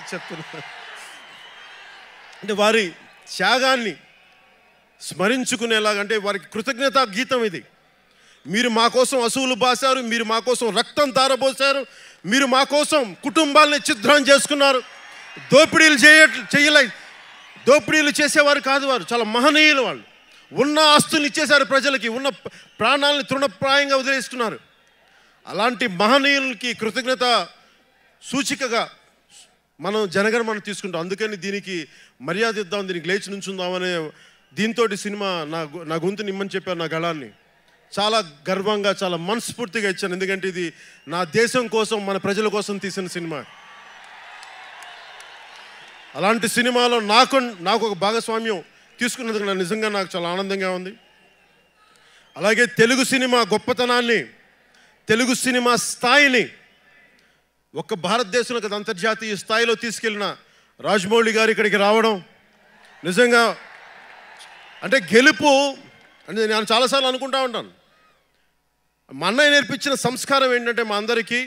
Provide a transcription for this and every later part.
చెప్తున్నా. అంటే వారి త్యాగాన్ని స్మరించుకునేలాగా, అంటే వారికి కృతజ్ఞతా గీతం ఇది. మీరు మా కోసం అసువులు బాసారు, మీరు మా కోసం రక్తం తారబోసారు, మీరు మా కోసం కుటుంబాలని ఛిద్రం చేసుకున్నారు. దోపిడీలు దోపిడీలు చేసేవారు కాదు, వారు చాలా మహనీయులు. వాళ్ళు ఉన్న ఆస్తులు ఇచ్చేశారు ప్రజలకి, ఉన్న ప్రాణాలని తృణప్రాయంగా వదిలేసుకున్నారు. అలాంటి మహనీయులకి కృతజ్ఞత సూచికగా మనం జనగణమన తీసుకుంటాం. అందుకని దీనికి మర్యాద ఇద్దాం, దీనికి లేచి నుంచుందామనే దీంతో సినిమా నా గొంతు నిమ్మని చెప్పారు, నా గళాన్ని. చాలా గర్వంగా, చాలా మనస్ఫూర్తిగా ఇచ్చాను. ఎందుకంటే ఇది నా దేశం కోసం, మన ప్రజల కోసం తీసిన సినిమా. అలాంటి సినిమాలో నాకు ఒక భాగస్వామ్యం తీసుకున్నందుకు నిజంగా నాకు చాలా ఆనందంగా ఉంది. అలాగే తెలుగు సినిమా గొప్పతనాన్ని, తెలుగు సినిమా స్థాయిని ఒక్క భారతదేశంలో కదా అంతర్జాతీయ స్థాయిలో తీసుకెళ్ళిన రాజమౌళి గారు ఇక్కడికి రావడం నిజంగా అంటే గెలుపు. అంటే నేను చాలాసార్లు అనుకుంటా ఉంటాను, మా అన్నయ్య నేర్పించిన సంస్కారం ఏంటంటే మా అందరికీ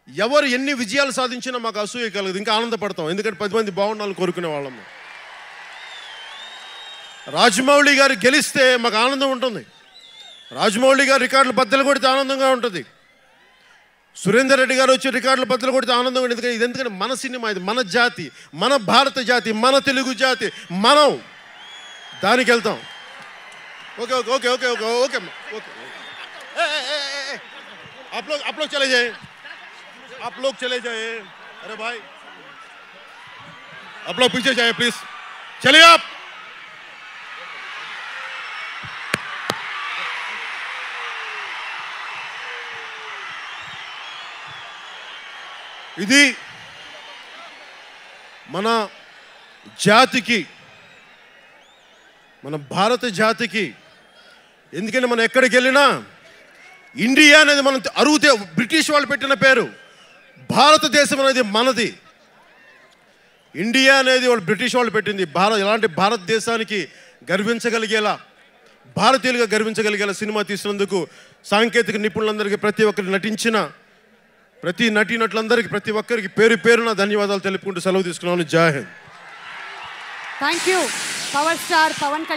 ఎవరు ఎన్ని విజయాలు సాధించినా మాకు అసూయ కలగదు, ఇంకా ఆనందపడతాం. ఎందుకంటే 10 మంది బాగుండాలని కోరుకునే వాళ్ళము. రాజమౌళి గారు గెలిస్తే మాకు ఆనందం ఉంటుంది, రాజమౌళి గారు రికార్డులు బద్దలు కొడితే ఆనందంగా ఉంటుంది, సురేందర్ రెడ్డి గారు వచ్చి రికార్డులు బద్దలు కొడితే ఆనందంగా ఉంటుంది. ఎందుకంటే మన సినిమా, ఇది మన జాతి, మన భారత జాతి, మన తెలుగు జాతి, మనం దానికి వెళ్తాం. Okay okay okay okay okay okay okay आप लोग चले जाए, आप लोग चले जाए. अरे भाई आप लोग पीछे जाए प्लीज, चलिए आप. ఇది మన జాతికి, మన భారత జాతికి. ఎందుకంటే మనం ఎక్కడికి వెళ్ళినా ఇండియా అనేది మనం అరుగుతే బ్రిటిష్ వాళ్ళు పెట్టిన పేరు, భారతదేశం అనేది మనది. ఇండియా అనేది వాళ్ళు బ్రిటిష్ వాళ్ళు పెట్టింది. ఇలాంటి భారతదేశానికి గర్వించగలిగేలా, భారతీయులుగా గర్వించగలిగేలా సినిమా తీసినందుకు సాంకేతిక నిపుణులందరికీ, ప్రతి ఒక్కరు నటించిన ప్రతి నటీనటులందరికీ, ప్రతి ఒక్కరికి పేరు పేరున ధన్యవాదాలు తెలుపుకుంటూ సెలవు తీసుకున్నాను. Jai Hind. Thank you. Power star Pawan Kalyan.